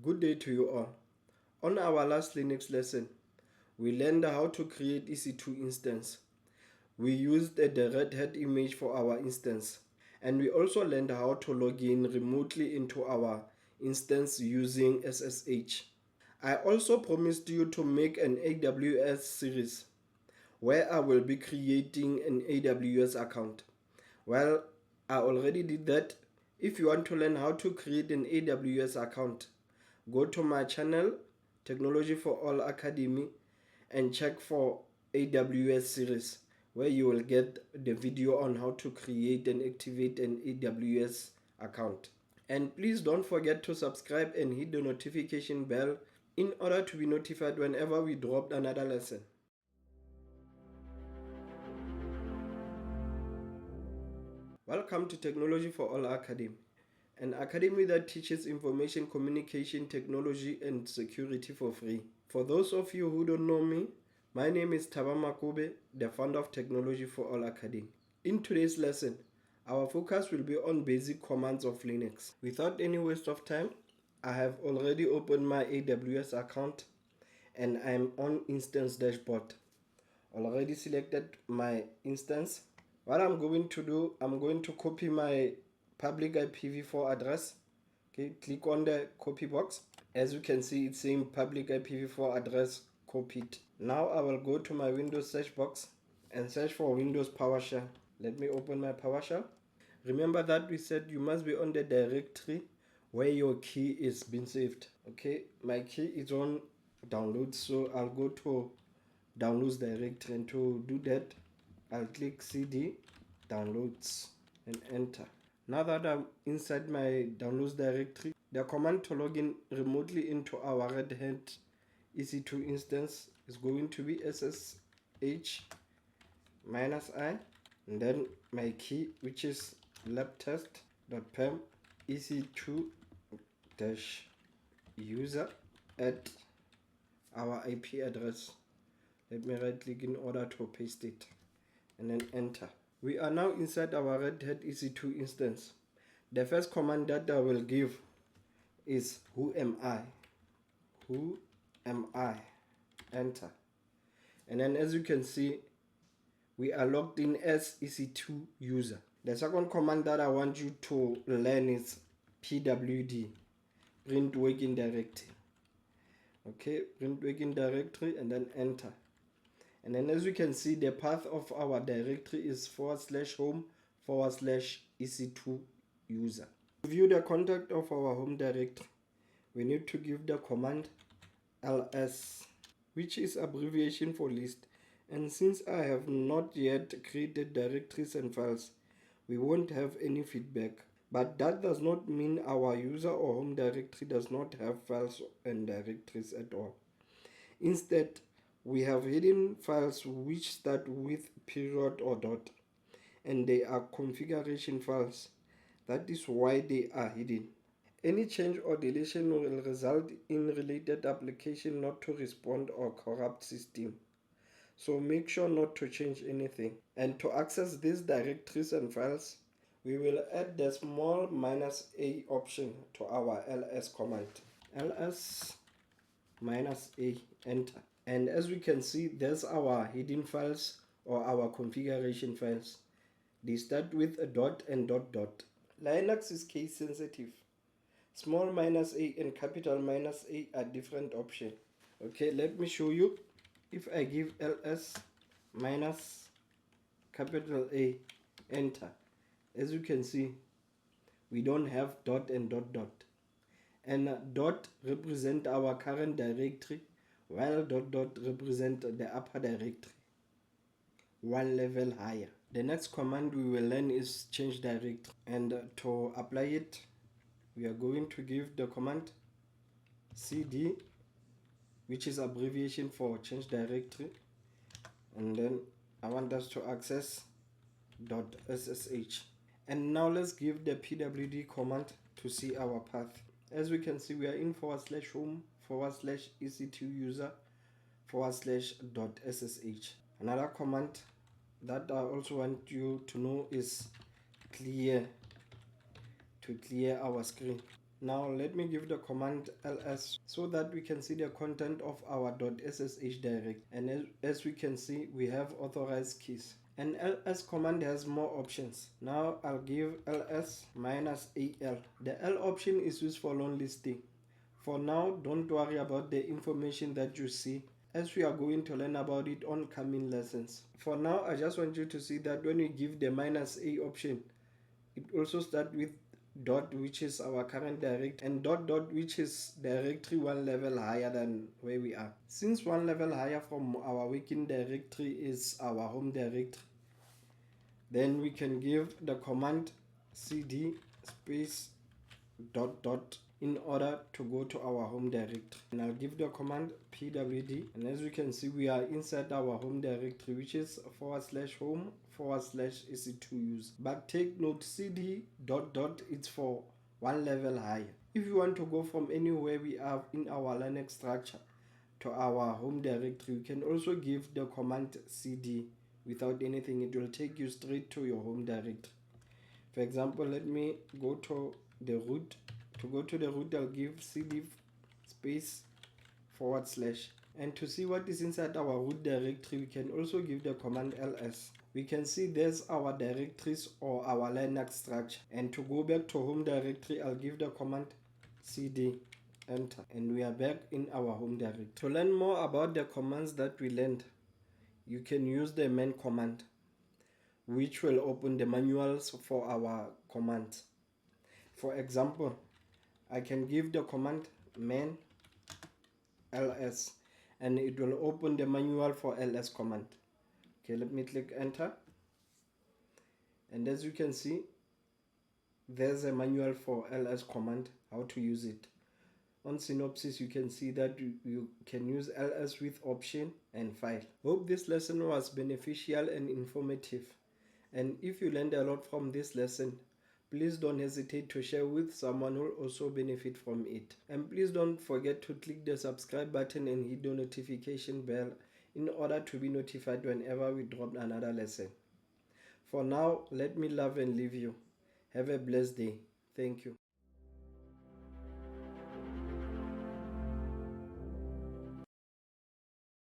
Good day to you all. On our last Linux lesson, we learned how to create EC2 instance. We used the Red Hat image for our instance, and we also learned how to log in remotely into our instance using SSH. I also promised you to make an AWS series where I will be creating an AWS account. Well, I already did that. If you want to learn how to create an AWS account, go to my channel, Technology for All Academy, and check for AWS series, where you will get the video on how to create and activate an AWS account. And please don't forget to subscribe and hit the notification bell in order to be notified whenever we drop another lesson. Welcome to Technology for All Academy, an academy that teaches information communication technology and security for free. For those of you who don't know me, my name is Thaba Makobe, the founder of Technology for All Academy. In today's lesson, our focus will be on basic commands of Linux. Without any waste of time, I have already opened my AWS account and I'm on instance dashboard. Already selected my instance. What I'm going to do, I'm going to copy my public IPv4 address. Okay, click on the copy box. As you can see, it's saying public IPv4 address copied. Now I will go to my Windows search box and search for Windows PowerShell. Let me open my PowerShell. Remember that we said you must be on the directory where your key is being saved. Okay, my key is on downloads, so I'll go to downloads directory, and to do that I'll click CD downloads and enter. Now that I'm inside my downloads directory, the command to log in remotely into our Red Hat EC2 instance is going to be SSH -i, and then my key, which is labtest.pem ec2-user at our IP address. Let me right click in order to paste it and then enter. We are now inside our Red Hat EC2 instance. The first command that I will give is who am I? Who am I? Enter. And then as you can see, we are logged in as EC2 user. The second command that I want you to learn is pwd, print working directory. Okay, print working directory and then enter. And then as you can see, the path of our directory is /home/EC2 user. To view the content of our home directory, we need to give the command ls, which is abbreviation for list. And since I have not yet created directories and files, we won't have any feedback. But that does not mean our user or home directory does not have files and directories at all. Instead, we have hidden files which start with period or dot, and they are configuration files. That is why they are hidden. Any change or deletion will result in related application not to respond or corrupt system. So make sure not to change anything. And to access these directories and files, we will add the small -a option to our ls command. ls -a, enter. And as we can see, there's our hidden files or our configuration files. They start with a dot and dot. Linux is case sensitive. Small -a and capital -A are different options. Okay, let me show you. If I give ls -A, enter, as you can see, we don't have dot and dot. And dot represent our current directory, while dot represent the upper directory, one level higher. The next command we will learn is change directory, and to apply it, we are going to give the command cd, which is abbreviation for change directory, and then I want us to access .ssh. And now let's give the pwd command to see our path. As we can see, we are in /home/EC2 user /.ssh. Another command that I also want you to know is clear, to clear our screen. Now let me give the command ls so that we can see the content of our .ssh direct, and as we can see, we have authorized keys. And ls command has more options. Now I'll give ls -al. The L option is used for long listing. For now, don't worry about the information that you see, as we are going to learn about it on coming lessons. For now, I just want you to see that when we give the -a option, it also starts with dot, which is our current directory, and dot which is directory one level higher than where we are. Since one level higher from our working directory is our home directory, then we can give the command cd space dot in order to go to our home directory. And I'll give the command pwd, and as we can see, we are inside our home directory, which is /home/ec2use. But take note, cd dot it's for one level higher. If you want to go from anywhere we are in our Linux structure to our home directory, you can also give the command cd without anything. It will take you straight to your home directory. For example, let me go to the root. To go to the root, I'll give cd space /. And to see what is inside our root directory, we can also give the command ls. We can see there's our directories or our Linux structure. And to go back to home directory, I'll give the command cd, enter, and we are back in our home directory. To learn more about the commands that we learned, you can use the man command, which will open the manuals for our commands. For example, I can give the command man ls, and it will open the manual for ls command. Okay, let me click enter, and as you can see, there's a manual for ls command, how to use it. On synopsis, you can see that you can use ls with option and file. Hope this lesson was beneficial and informative. And if you learned a lot from this lesson, please don't hesitate to share with someone who will also benefit from it. And please don't forget to click the subscribe button and hit the notification bell in order to be notified whenever we drop another lesson. For now, let me love and leave you. Have a blessed day. Thank you.